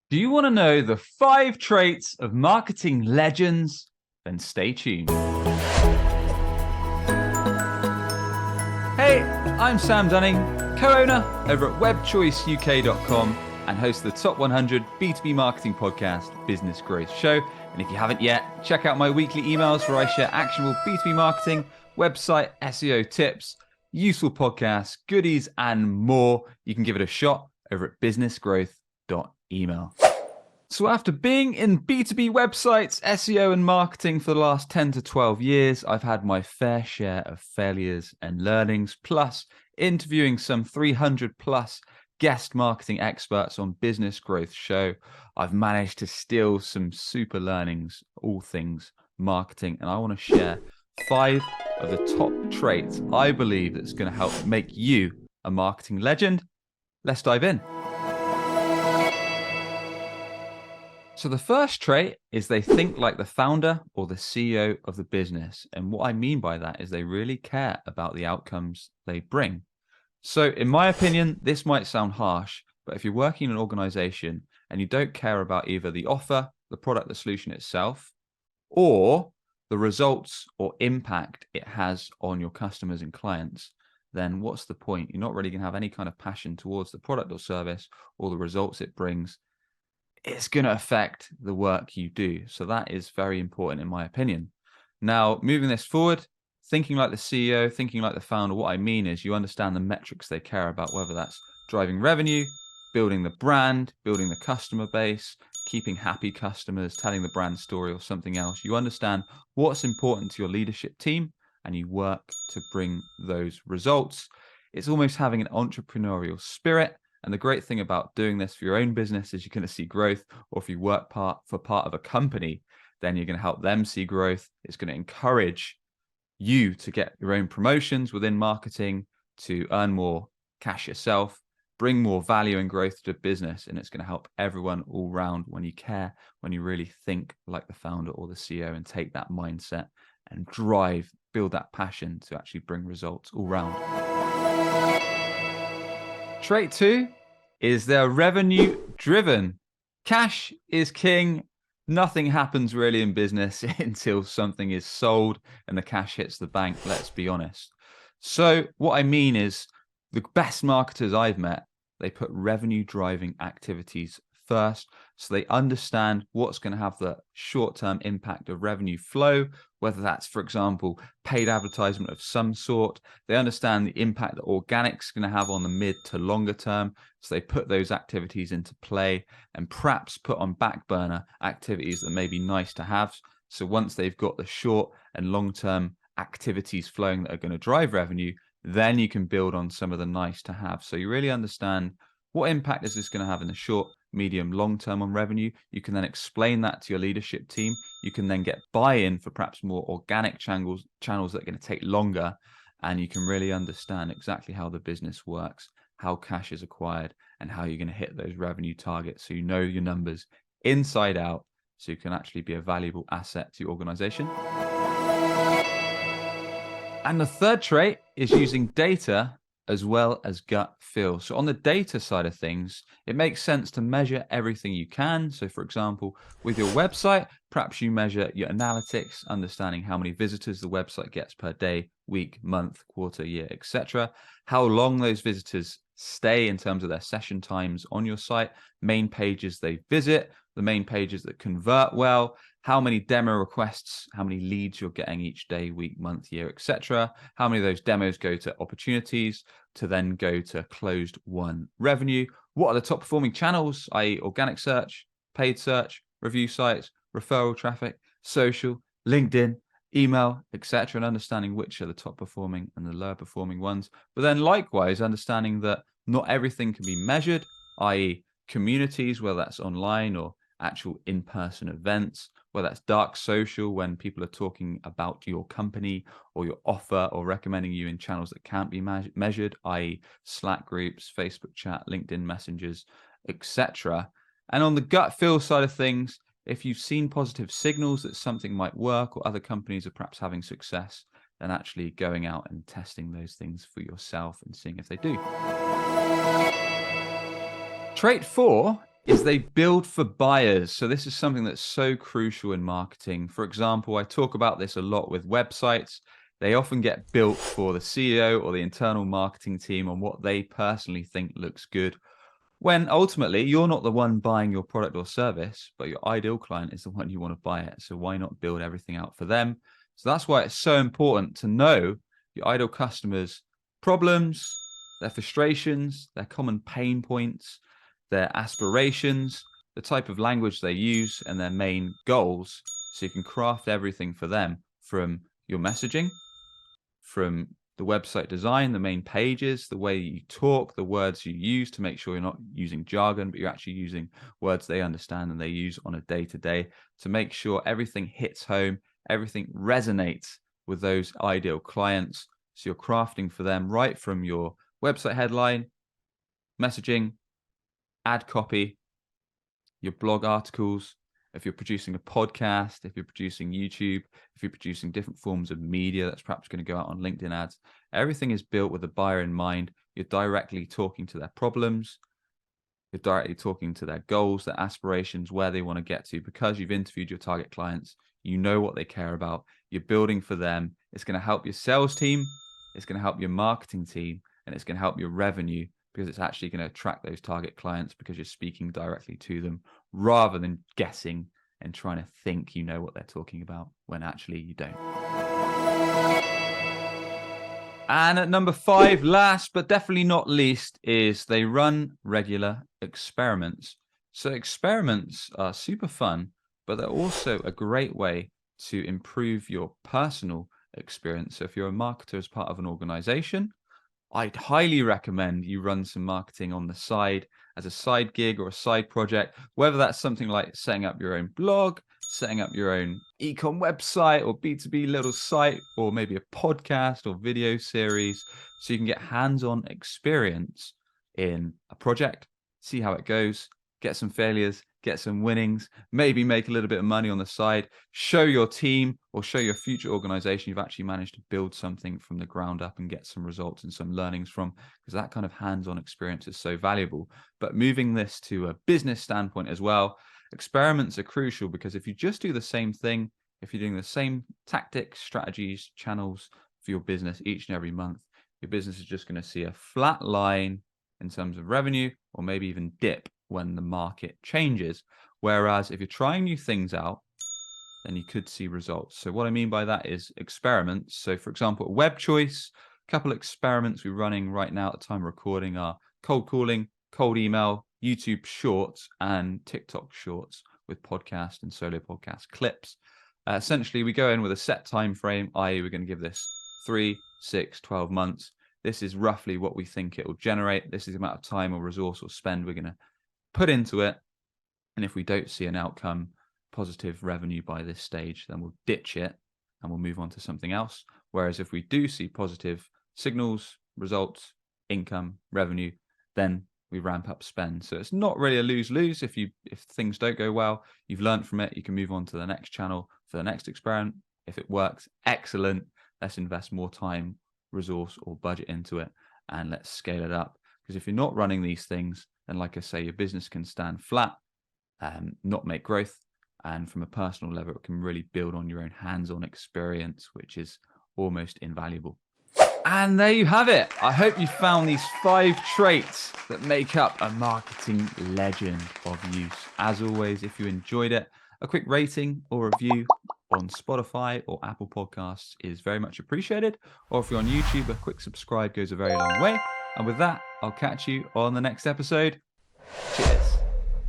Do you want to know the 5 traits of marketing legends? Then stay tuned. Hey, I'm Sam Dunning, co-owner over at webchoiceuk.com and host the Top 100 B2B Marketing Podcast, Business Growth Show. And if you haven't yet, check out my weekly emails where I share actionable B2B marketing, website SEO tips, useful podcasts, goodies, and more. You can give it a shot over at businessgrowth.email. So after being in B2B websites, SEO and marketing for the last 10 to 12 years, I've had my fair share of failures and learnings, plus interviewing some 300 plus guest marketing experts on Business Growth Show. I've managed to steal some super learnings, all things marketing, and I want to share 5 of the top traits I believe that's going to help make you a marketing legend. Let's dive in. So the first trait is they think like the founder or the CEO of the business. And what I mean by that is they really care about the outcomes they bring. So in my opinion, this might sound harsh, but if you're working in an organization and you don't care about either the offer, the product, the solution itself, or the results or impact it has on your customers and clients, then what's the point? You're not really going to have any kind of passion towards the product or service or the results it brings. It's going to affect the work you do. So that is very important in my opinion. Now, moving this forward, thinking like the CEO, thinking like the founder, what I mean is you understand the metrics they care about, whether that's driving revenue, building the brand, building the customer base, keeping happy customers, telling the brand story or something else. You understand what's important to your leadership team and you work to bring those results. It's almost having an entrepreneurial spirit. And the great thing about doing this for your own business is you're going to see growth, or if you work for part of a company, then you're going to help them see growth. It's going to encourage you to get your own promotions within marketing, to earn more cash yourself, bring more value and growth to business. And it's going to help everyone all round when you care, when you really think like the founder or the CEO and take that mindset and drive, build that passion to actually bring results all round. Trait 2 is they're revenue driven. Cash is king. Nothing happens really in business until something is sold and the cash hits the bank, let's be honest. So what I mean is the best marketers I've met, they put revenue driving activities first. So they understand what's going to have the short-term impact of revenue flow, whether that's, for example, paid advertisement of some sort. They understand the impact that organic's going to have on the mid to longer term. So they put those activities into play and perhaps put on back burner activities that may be nice to have. So once they've got the short and long-term activities flowing that are going to drive revenue, then you can build on some of the nice to have. So you really understand what impact is this going to have in the short, medium, long term on revenue. You can then explain that to your leadership team. You can then get buy-in for perhaps more organic channels that are going to take longer. And you can really understand exactly how the business works, how cash is acquired, and how you're going to hit those revenue targets. So you know your numbers inside out, so you can actually be a valuable asset to your organization. And the third trait is using data as well as gut feel. So on the data side of things, it makes sense to measure everything you can. So for example, with your website, perhaps you measure your analytics, understanding how many visitors the website gets per day, week, month, quarter, year, etc. How long those visitors stay in terms of their session times on your site, main pages they visit, the main pages that convert well, how many demo requests, how many leads you're getting each day, week, month, year, etc. How many of those demos go to opportunities to then go to closed won revenue? What are the top performing channels, i.e. organic search, paid search, review sites, referral traffic, social, LinkedIn, email, etc., and understanding which are the top performing and the lower performing ones. But then likewise, understanding that not everything can be measured, i.e. communities, whether that's online or actual in-person events, whether that's dark social when people are talking about your company or your offer or recommending you in channels that can't be measured, i.e. Slack groups, Facebook chat, LinkedIn messengers, etc. And on the gut feel side of things, if you've seen positive signals that something might work or other companies are perhaps having success, then actually going out and testing those things for yourself and seeing if they do. Trait 4 is they build for buyers. So this is something that's so crucial in marketing. For example, I talk about this a lot with websites. They often get built for the CEO or the internal marketing team on what they personally think looks good, when ultimately you're not the one buying your product or service, but your ideal client is the one you want to buy it. So why not build everything out for them? So that's why it's so important to know your ideal customers' problems, their frustrations, their common pain points, their aspirations, the type of language they use, and their main goals. So you can craft everything for them, from your messaging, from the website design, the main pages, the way you talk, the words you use, to make sure you're not using jargon, but you're actually using words they understand and they use on a day-to-day, to make sure everything hits home, everything resonates with those ideal clients. So you're crafting for them right from your website headline, messaging, ad copy, your blog articles, if you're producing a podcast, if you're producing YouTube, if you're producing different forms of media that's perhaps going to go out on LinkedIn ads, everything is built with the buyer in mind. You're directly talking to their problems. You're directly talking to their goals, their aspirations, where they want to get to, because you've interviewed your target clients. You know what they care about. You're building for them. It's going to help your sales team. It's going to help your marketing team, and it's going to help your revenue, because it's actually going to attract those target clients because you're speaking directly to them rather than guessing and trying to think you know what they're talking about when actually you don't. And at number 5, last but definitely not least, is they run regular experiments. So experiments are super fun, but they're also a great way to improve your personal experience. So if you're a marketer as part of an organization, I'd highly recommend you run some marketing on the side as a side gig or a side project, whether that's something like setting up your own blog, setting up your own e-com website or B2B little site, or maybe a podcast or video series, so you can get hands-on experience in a project, see how it goes, get some failures, get some winnings, maybe make a little bit of money on the side, show your team or show your future organization you've actually managed to build something from the ground up and get some results and some learnings from, because that kind of hands-on experience is so valuable. But moving this to a business standpoint as well, experiments are crucial, because if you just do the same thing, if you're doing the same tactics, strategies, channels for your business each and every month, your business is just going to see a flat line in terms of revenue, or maybe even dip when the market changes. Whereas if you're trying new things out, then you could see results. So what I mean by that is experiments. So for example, Web Choice, a couple of experiments we're running right now at the time of recording are cold calling, cold email, YouTube Shorts, and TikTok Shorts with podcast and solo podcast clips. Essentially, we go in with a set time frame, i.e. we're going to give this 3, 6, 12 months. This is roughly what we think it will generate. This is the amount of time or resource or spend we're going to put into it. And if we don't see an outcome, positive revenue by this stage, then we'll ditch it and we'll move on to something else. Whereas if we do see positive signals, results, income, revenue, then we ramp up spend. So it's not really a lose-lose. If things don't go well, you've learned from it, you can move on to the next channel for the next experiment. If it works, excellent. Let's invest more time, resource, or budget into it, and let's scale it up. Because if you're not running these things, then like I say, your business can stand flat, not make growth. And from a personal level, it can really build on your own hands-on experience, which is almost invaluable. And there you have it. I hope you found these 5 traits that make up a marketing legend of use. As always, if you enjoyed it, a quick rating or review on Spotify or Apple Podcasts is very much appreciated. Or if you're on YouTube, a quick subscribe goes a very long way. And with that, I'll catch you on the next episode. Cheers.